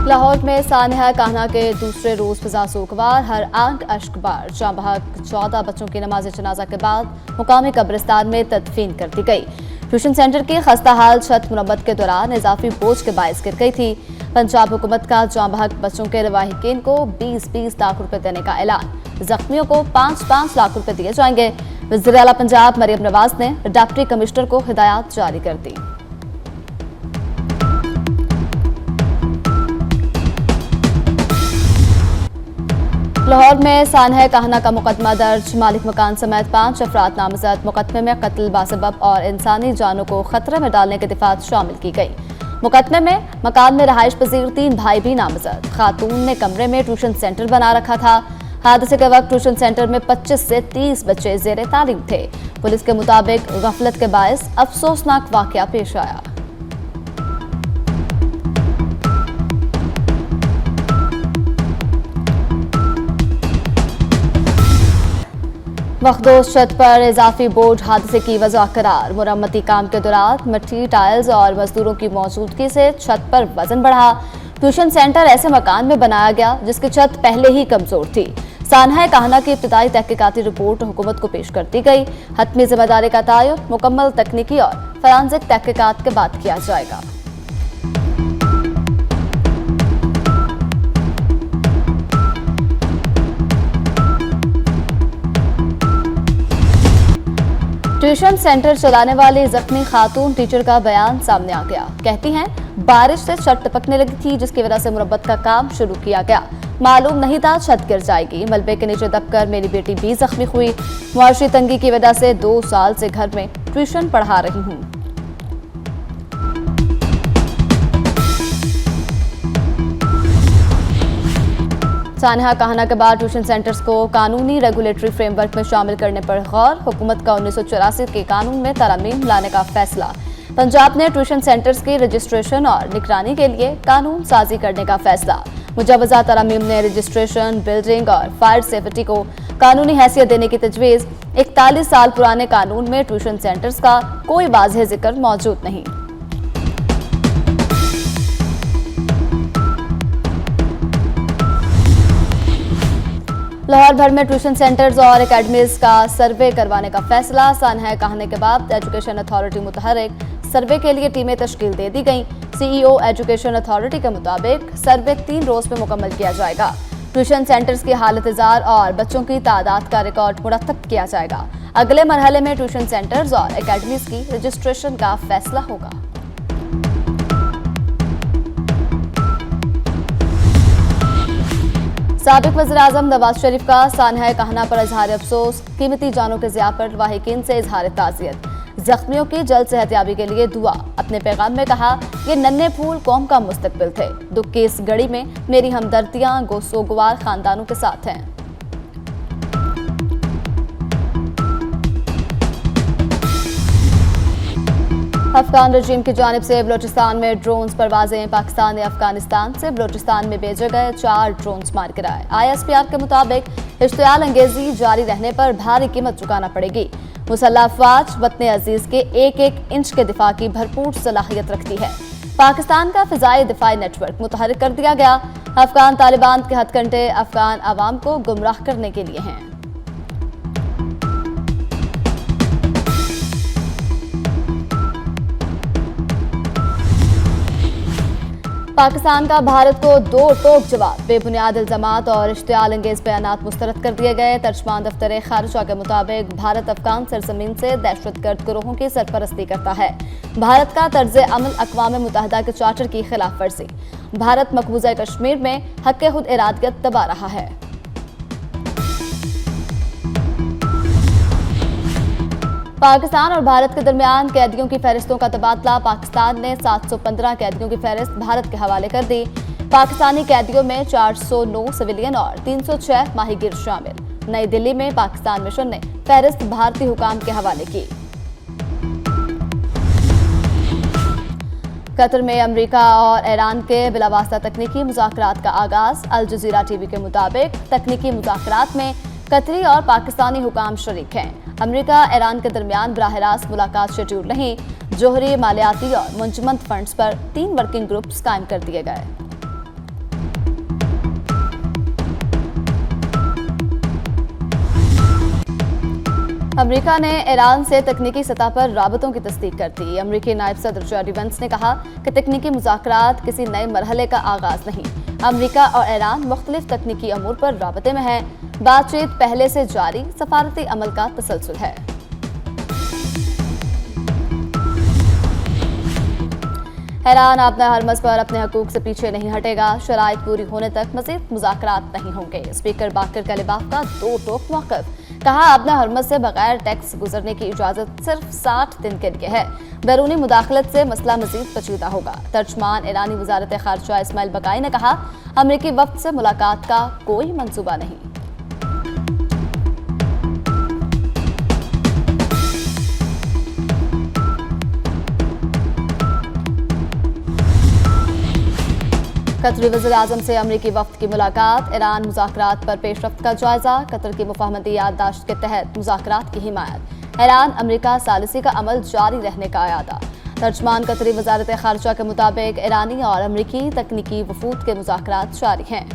लाहौर में सानिया कान्हा के दूसरे रोज फिजा सोगवार हर आंख अश्कबार जाँ बहक 14 बच्चों की नमाज जनाजा के बाद मुकामी कब्रिस्तान में तदफीन कर दी गई। ट्यूशन सेंटर की खस्ता हाल छत मुरम्मत के दौरान इजाफी बोझ के बायस गिर गई थी। पंजाब हुकूमत का जाँ बहक बच्चों के लवाहिकीन को 20-20 लाख रुपए देने का ऐलान, जख्मियों को 5-5 लाख रुपए दिए जाएंगे। वज़ीर आला पंजाब मरियम नवाज ने डिप्टी कमिश्नर को हिदायत जारी कर दी। लाहौर में सानिया कान्हा का मुकदमा दर्ज, मालिक मकान समेत 5 अफराद नामजद। मुकदमे में कत्ल बासबब और इंसानी जानों को खतरे में डालने की दिफात शामिल की गई। मुकदमे में मकान में रहाइश पजीर 3 भाई भी नामजद। खातून ने कमरे में ट्यूशन सेंटर बना रखा था। हादसे के वक्त ट्यूशन सेंटर में 25 से 30 बच्चे जेर तालीम थे। पुलिस के मुताबिक गफलत के बायस अफसोसनाक वाकया पेश आया। मखदूस छत पर इजाफी बोझ हादसे की वजह करार। मुरम्मती काम के दौरान मिट्टी, टाइल्स और मजदूरों की मौजूदगी से छत पर वजन बढ़ा। ट्यूशन सेंटर ऐसे मकान में बनाया गया जिसकी छत पहले ही कमजोर थी। सानिया कान्हा की इब्तिदाई तहकीकाती रिपोर्ट हुकूमत को पेश कर दी गई। हतमी जिम्मेदारी का तयन मुकम्मल तकनीकी और फॉरेंसिक तहकीकात के बाद किया जाएगा। ट्यूशन सेंटर चलाने वाली जख्मी खातून टीचर का बयान सामने आ गया। कहती हैं, बारिश से छत टपकने लगी थी जिसकी वजह से मुरम्मत का काम शुरू किया गया। मालूम नहीं था छत गिर जाएगी। मलबे के नीचे दबकर मेरी बेटी भी जख्मी हुई। मुआशी तंगी की वजह से 2 साल से घर में ट्यूशन पढ़ा रही हूँ। सानिया कान्हा के बाद ट्यूशन सेंटर्स को कानूनी रेगुलेटरी फ्रेमवर्क में शामिल करने पर गौर। हुकूमत का 1984 के कानून में तरमीम लाने का फैसला। पंजाब ने ट्यूशन सेंटर्स की रजिस्ट्रेशन और निगरानी के लिए कानून साजी करने का फैसला। मुजवजा तरमीम ने रजिस्ट्रेशन, बिल्डिंग और फायर सेफ्टी को कानूनी हैसियत देने की तजवीज़। 41 साल पुराने कानून में ट्यूशन सेंटर्स का कोई वाज़ेह जिक्र मौजूद नहीं। लाहौर भर में ट्यूशन सेंटर्स और एकेडमीज का सर्वे करवाने का फैसला। सानिया कान्हा के बाद एजुकेशन अथॉरिटी मुतहरिक। सर्वे के लिए टीमें तश्कील दे दी गई। CEO एजुकेशन अथॉरिटी के मुताबिक सर्वे 3 रोज में मुकम्मल किया जाएगा। ट्यूशन सेंटर्स की हालत-ए-जार और बच्चों की तादाद का रिकॉर्ड मुरतब किया जाएगा। अगले मरहले में ट्यूशन सेंटर्स और एकेडमीज की रजिस्ट्रेशन का फैसला होगा। साबिक वज़ीर-ए-आज़म नवाज शरीफ का सानिया कान्हा पर इजहार अफसोस। कीमती जानों के ज़िया पर वाहिकीन से इजहार ताज़ियत। जख्मियों की जल्द सेहतयाबी के लिए दुआ। अपने पैगाम में कहा, ये नन्हे फूल कौम का मुस्तकबिल थे। दुख की इस घड़ी में मेरी हमदर्दियां गोसोगवार खानदानों के साथ हैं। अफगान रजीम की जानिब से बलोचिस्तान में ड्रोन्स परवाजें। पाकिस्तान ने अफगानिस्तान से बलोचिस्तान में भेजे गए 4 ड्रोन्स मार गिराए। ISPR के मुताबिक इश्तियाल अंगेजी जारी रहने पर भारी कीमत चुकाना पड़ेगी। मुसल्लह अफवाज वतन अजीज के 1-1 इंच के दिफा की भरपूर सलाहियत रखती है। पाकिस्तान का फिजाई दिफाई नेटवर्क मुतहरिक कर दिया गया। अफगान तालिबान के हथकंडे अफगान अवाम को गुमराह करने के लिए हैं। पाकिस्तान का भारत को 2 टोक जवाब। बेबुनियाद इल्जामात और इश्तियाल अंगेज बयानात मुस्तरद कर दिए गए। तर्जमान दफ्तर खारिजा के मुताबिक भारत अफगान सरजमीन से दहशतगर्द गिरोहों की सरपरस्ती करता है। भारत का तर्ज अमल अक़वाम मुत्तहिदा के चार्टर की खिलाफ वर्जी। भारत मकबूजा कश्मीर में हक़ खुद इरादियत दबा रहा है। पाकिस्तान और भारत के दरमियान कैदियों की फहरिस्तों का तबादला। पाकिस्तान ने 715 कैदियों की फहरिस्त भारत के हवाले कर दी। पाकिस्तानी कैदियों में 409 सिविलियन और 306 माहीगीर शामिल। नई दिल्ली में पाकिस्तान मिशन ने फहरिस्त भारतीय हुकाम के हवाले की। कतर में अमेरिका और ईरान के बिलावास्ता तकनीकी मुज़ाकरात का आगाज। अल जज़ीरा टीवी के मुताबिक तकनीकी मुज़ाकरात में कतरी और पाकिस्तानी हुकाम शरीक हैं। अमेरिका ईरान के दरमियान बराह रास्त मुलाकात शेड्यूल नहीं। जोहरी, मालियाती और मुंजमद फंड्स पर 3 वर्किंग ग्रुप्स कायम कर दिए गए। अमेरिका ने ईरान से तकनीकी सतह पर राबतों की तस्दीक कर दी। अमेरिकी नायब सदर जेडी वेंस ने कहा कि तकनीकी मुज़ाकरात किसी नए मरहले का आगाज नहीं। अमेरिका और ईरान मुख्तलिफ तकनीकी अमूर पर राबते में हैं। बातचीत पहले से जारी सफारती अमल का तसलसल है। ईरान अपना हरमज़ पर अपने हकूक से पीछे नहीं हटेगा। शराइत पूरी होने तक मज़ीद मुज़ाकरात नहीं होंगे। स्पीकर बाकर कलिबाफ का दो टोक मौक़िफ़। कहा अपना हरमज़ से बगैर टैक्स गुजरने की इजाज़त सिर्फ 60 दिन के लिए है। बैरूनी मुदाखलत से मसला मज़ीद पेचीदा होगा। तर्जमान ईरानी वज़ारत ख़ारजा इस्माइल बकाई ने कहा अमरीकी वफ़द से मुलाकात का कोई मंसूबा नहीं। कतरी वज़ीर-ए-आज़म से अमरीकी वफ़द की मुलाकात। ईरान मुज़ाकरात पर पेशरफ्त का जायजा। कतर की मुफ़ाहमती याददाश्त के तहत मुज़ाकरात की हिमायत। ईरान अमरीका सालिसी का अमल जारी रहने का इरादा। तर्जमान कतरी वज़ारत ख़ारजा के मुताबिक ईरानी और अमरीकी तकनीकी वफ़ूद के मुज़ाकरात जारी हैं।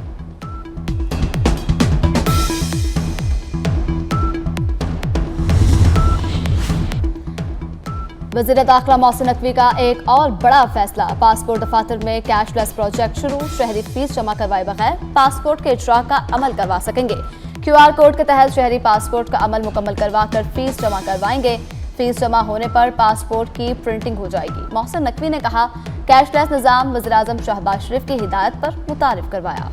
वज़ीर दाखिला मोहसिन नकवी का एक और बड़ा फैसला। पासपोर्ट दफातर में कैशलेस प्रोजेक्ट शुरू। शहरी फीस जमा करवाए बगैर पासपोर्ट के इजरा का अमल करवा सकेंगे। QR कोड के तहत शहरी पासपोर्ट का अमल मुकम्मल करवा कर फीस जमा करवाएंगे। फीस जमा होने पर पासपोर्ट की प्रिंटिंग हो जाएगी। मोहसिन नकवी ने कहा कैशलेस निज़ाम वज़ीर आज़म शहबाज शरीफ की हिदायत पर मुतारिफ करवाया।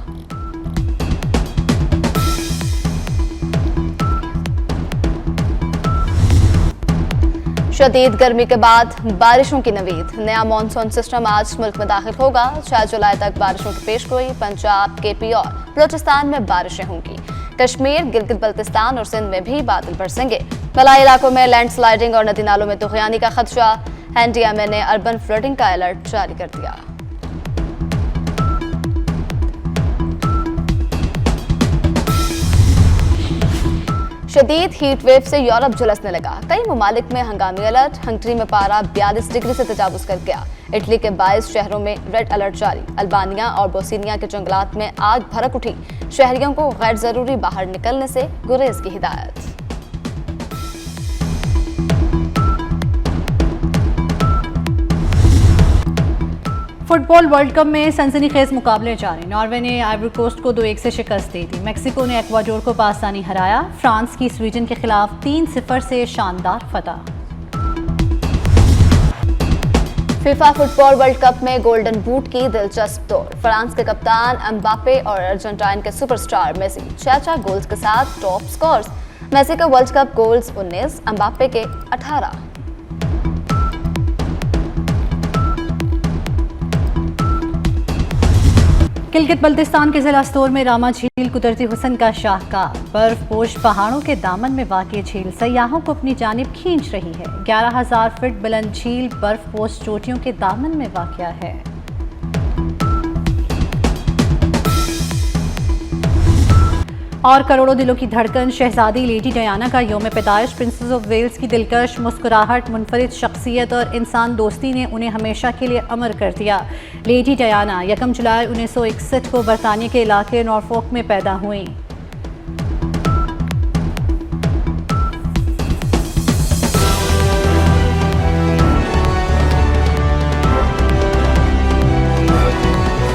शदीद गर्मी के बाद बारिशों की नवीद। नया मानसून सिस्टम आज मुल्क में दाखिल होगा। 6 जुलाई तक बारिशों की पेशगोई। पंजाब, KP और बलोचिस्तान में बारिशें होंगी। कश्मीर, गिलगित बल्तिस्तान और सिंध में भी बादल बरसेंगे। मलाई इलाकों में लैंडस्लाइडिंग और नदी नालों में तुग़यानी का खदशा। NDMA ने अर्बन फ्लडिंग का अलर्ट जारी कर दिया। शदीद हीट वेव से यूरोप झुलसने लगा। कई ममालिक में हंगामी अलर्ट। हंगरी में पारा 42 डिग्री से तजावुज कर गया। इटली के 22 शहरों में रेड अलर्ट जारी। अल्बानिया और बोस्निया के जंगलात में आग भड़क उठी। शहरियों को गैर जरूरी बाहर निकलने से गुरेज की हिदायत। फुटबॉल वर्ल्ड कप में सनसनीखेज मुकाबले जारी। नॉर्वे ने आइवरी कोस्ट को 2-1 से शिकस्त दी थी। मेक्सिको ने एक्वाडोर को पाकिस्तानी हराया। फ्रांस की स्वीडन के खिलाफ 3-0 से शानदार फतह। फीफा फुटबॉल वर्ल्ड कप में गोल्डन बूट की दिलचस्प दौड़। फ्रांस के कप्तान एम्बापे और अर्जेंटीना के सुपरस्टार मेसी 6 गोल्स के साथ टॉप स्कोर्स। मेसी के वर्ल्ड कप गोल्स 19, एम्बापे के 18। गिलगित बल्तिस्तान के जिला स्तोर में रामा झील कुदरती हुस्न का शाहकार। बर्फपोश पहाड़ों के दामन में वाक़ई झील सयाहों को अपनी जानिब खींच रही है। 11,000 फीट बुलंद झील बर्फपोश चोटियों के दामन में वाक़या है। और करोड़ों दिलों की धड़कन शहजादी लेडी डायना का यौम पैदाइश। प्रिंसेस ऑफ वेल्स की दिलकश मुस्कुराहट, मुनफरिद शख्सियत और इंसान दोस्ती ने उन्हें हमेशा के लिए अमर कर दिया। लेडी डायना 1 जुलाई 1961 को बरतानिया के इलाके नॉरफॉक में पैदा हुई।